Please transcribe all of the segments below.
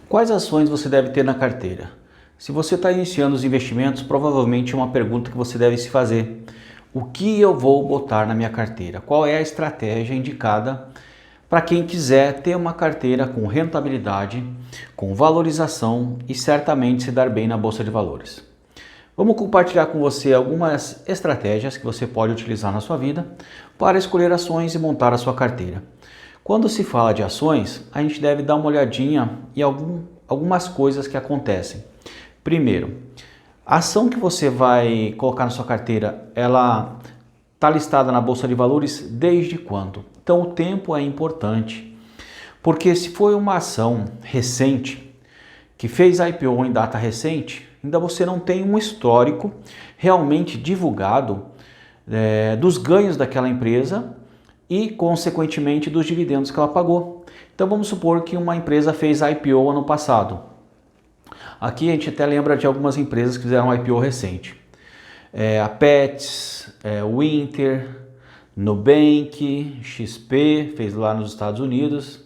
Quais ações você deve ter na carteira? Se você está iniciando os investimentos, provavelmente é uma pergunta que você deve se fazer. O que eu vou botar na minha carteira? Qual é a estratégia indicada para quem quiser ter uma carteira com rentabilidade, com valorização e certamente se dar bem na Bolsa de Valores? Vamos compartilhar com você algumas estratégias que você pode utilizar na sua vida para escolher ações e montar a sua carteira. Quando se fala de ações, a gente deve dar uma olhadinha em algumas coisas que acontecem. Primeiro, a ação que você vai colocar na sua carteira, ela está listada na Bolsa de Valores desde quando? Então o tempo é importante, porque se foi uma ação recente, que fez IPO em data recente, ainda você não tem um histórico realmente divulgado dos ganhos daquela empresa e, consequentemente, dos dividendos que ela pagou. Então vamos supor que uma empresa fez IPO ano passado. Aqui a gente até lembra de algumas empresas que fizeram IPO recente. A Pets, o Inter, Nubank, XP, fez lá nos Estados Unidos.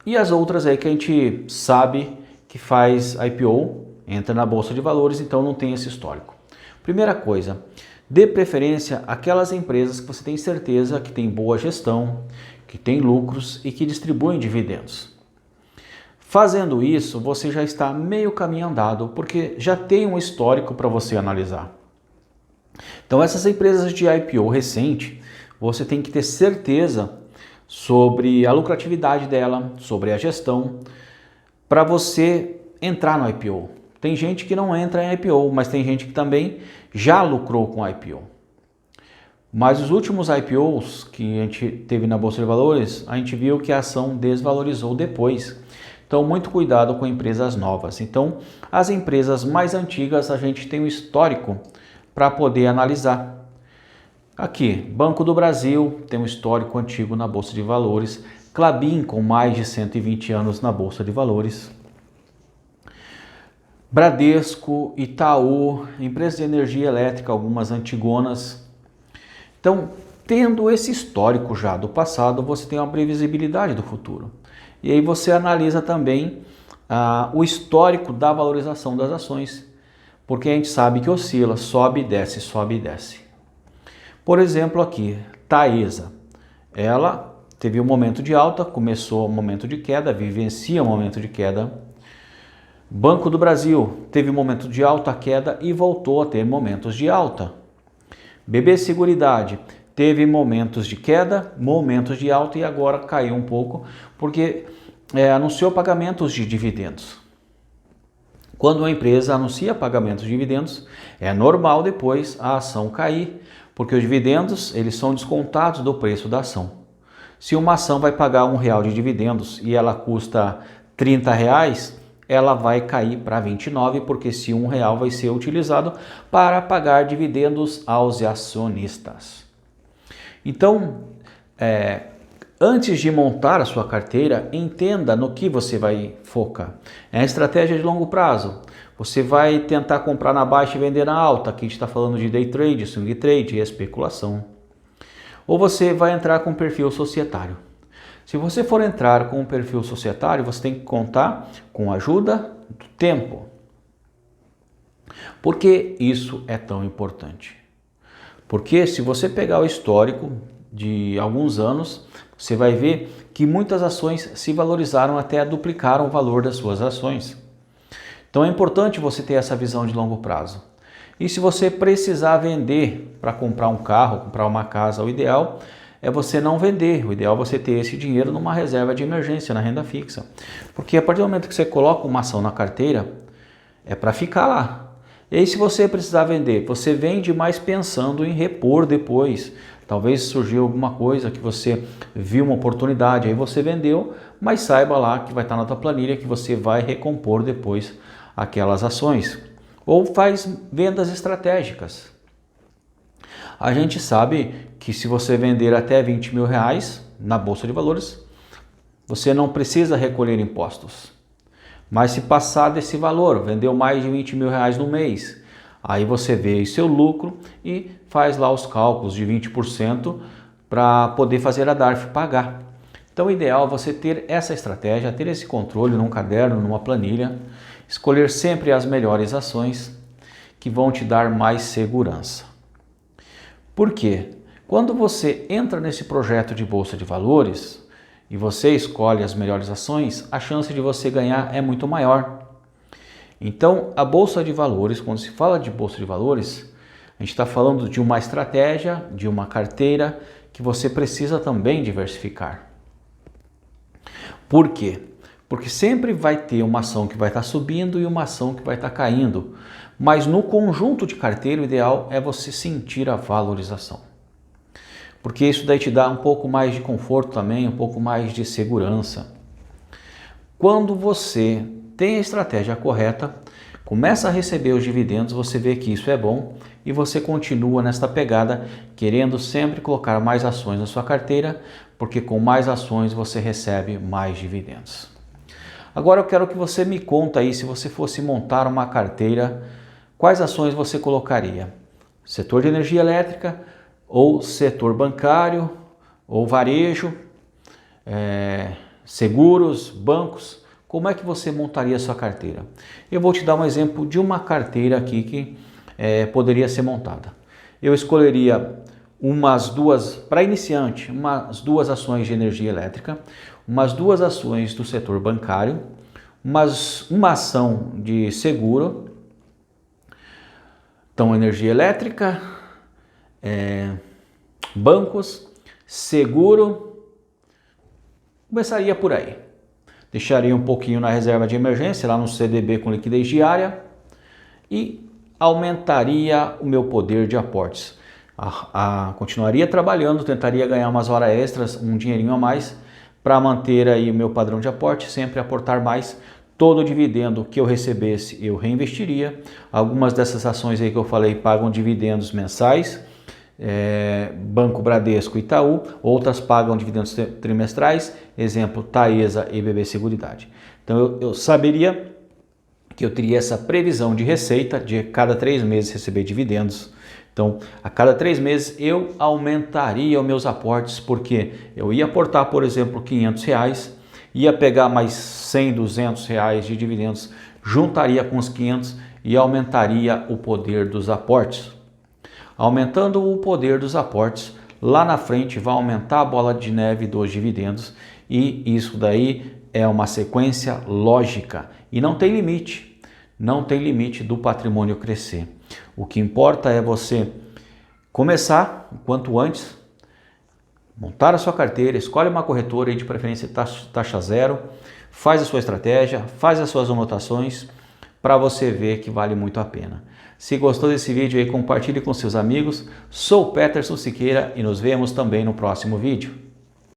E as outras aí que a gente sabe que faz IPO, entra na Bolsa de Valores, então não tem esse histórico. Primeira coisa, dê preferência àquelas empresas que você tem certeza que tem boa gestão, que tem lucros e que distribuem dividendos. Fazendo isso, você já está meio caminho andado, porque já tem um histórico para você analisar. Então essas empresas de IPO recente, você tem que ter certeza sobre a lucratividade dela, sobre a gestão, para você entrar no IPO. Tem gente que não entra em IPO, mas tem gente que também já lucrou com IPO. Mas os últimos IPOs que a gente teve na Bolsa de Valores, a gente viu que a ação desvalorizou depois. Então, muito cuidado com empresas novas. Então, as empresas mais antigas a gente tem um histórico para poder analisar. Aqui, Banco do Brasil tem um histórico antigo na Bolsa de Valores. Klabin com mais de 120 anos na Bolsa de Valores. Bradesco, Itaú, empresas de energia elétrica, algumas antigonas. Então, tendo esse histórico já do passado, você tem uma previsibilidade do futuro. E aí você analisa também o histórico da valorização das ações, porque a gente sabe que oscila, sobe e desce, sobe e desce. Por exemplo aqui, Taesa, ela teve um momento de alta, começou um momento de queda, vivencia um momento de queda. Banco do Brasil teve um momento de alta, queda e voltou a ter momentos de alta. BB Seguridade teve momentos de queda, momentos de alta e agora caiu um pouco porque anunciou pagamentos de dividendos. Quando uma empresa anuncia pagamentos de dividendos, é normal depois a ação cair, porque os dividendos eles são descontados do preço da ação. Se uma ação vai pagar R$1 de dividendos e ela custa R$30, ela vai cair para 29, porque esse R$1 vai ser utilizado para pagar dividendos aos acionistas. Então, antes de montar a sua carteira, entenda no que você vai focar. É a estratégia de longo prazo. Você vai tentar comprar na baixa e vender na alta. Aqui a gente está falando de day trade, swing trade e especulação. Ou você vai entrar com perfil societário. Se você for entrar com um perfil societário, você tem que contar com a ajuda do tempo. Por que isso é tão importante? Porque se você pegar o histórico de alguns anos, você vai ver que muitas ações se valorizaram até duplicaram o valor das suas ações. Então é importante você ter essa visão de longo prazo. E se você precisar vender para comprar um carro, comprar uma casa, o ideal é você não vender. O ideal é você ter esse dinheiro numa reserva de emergência, na renda fixa. Porque a partir do momento que você coloca uma ação na carteira, é para ficar lá. E aí se você precisar vender, você vende mais pensando em repor depois. Talvez surgiu alguma coisa que você viu uma oportunidade, aí você vendeu, mas saiba lá que vai estar na tua planilha que você vai recompor depois aquelas ações. Ou faz vendas estratégicas. A gente sabe que se você vender até R$20.000 na Bolsa de Valores, você não precisa recolher impostos. Mas se passar desse valor, vendeu mais de R$20.000 no mês, aí você vê o seu lucro e faz lá os cálculos de 20% para poder fazer a DARF pagar. Então, o ideal é você ter essa estratégia, ter esse controle num caderno, numa planilha, escolher sempre as melhores ações que vão te dar mais segurança. Por quê? Quando você entra nesse projeto de bolsa de valores e você escolhe as melhores ações, a chance de você ganhar é muito maior. Então, a bolsa de valores, quando se fala de bolsa de valores, a gente está falando de uma estratégia, de uma carteira que você precisa também diversificar. Por quê? Porque sempre vai ter uma ação que vai estar subindo e uma ação que vai estar caindo. Mas no conjunto de carteira, o ideal é você sentir a valorização. Porque isso daí te dá um pouco mais de conforto também, um pouco mais de segurança. Quando você tem a estratégia correta, começa a receber os dividendos, você vê que isso é bom e você continua nesta pegada, querendo sempre colocar mais ações na sua carteira, porque com mais ações você recebe mais dividendos. Agora eu quero que você me conta aí, se você fosse montar uma carteira, quais ações você colocaria? Setor de energia elétrica, ou setor bancário, ou varejo, seguros, bancos? Como é que você montaria a sua carteira? Eu vou te dar um exemplo de uma carteira aqui que poderia ser montada. Eu escolheria umas duas, para iniciante, umas duas ações de energia elétrica, umas duas ações do setor bancário, uma ação de seguro, então energia elétrica, bancos, seguro, começaria por aí. Deixaria um pouquinho na reserva de emergência, lá no CDB com liquidez diária e aumentaria o meu poder de aportes. Continuaria trabalhando, tentaria ganhar umas horas extras, um dinheirinho a mais para manter aí o meu padrão de aporte, sempre aportar mais. Todo o dividendo que eu recebesse eu reinvestiria. Algumas dessas ações aí que eu falei pagam dividendos mensais, Banco Bradesco e Itaú, outras pagam dividendos trimestrais, exemplo Taesa e BB Seguridade. Então eu saberia que eu teria essa previsão de receita de cada 3 meses receber dividendos. Então a cada 3 meses eu aumentaria os meus aportes, porque eu ia aportar, por exemplo, R$500, ia pegar mais 100, R$200 de dividendos, juntaria com os 500 e aumentaria o poder dos aportes. Aumentando o poder dos aportes, lá na frente vai aumentar a bola de neve dos dividendos e isso daí é uma sequência lógica e não tem limite do patrimônio crescer. O que importa é você começar o quanto antes, montar a sua carteira, escolhe uma corretora de preferência taxa zero, faz a sua estratégia, faz as suas anotações para você ver que vale muito a pena. Se gostou desse vídeo aí, compartilhe com seus amigos. Sou Peterson Siqueira e nos vemos também no próximo vídeo.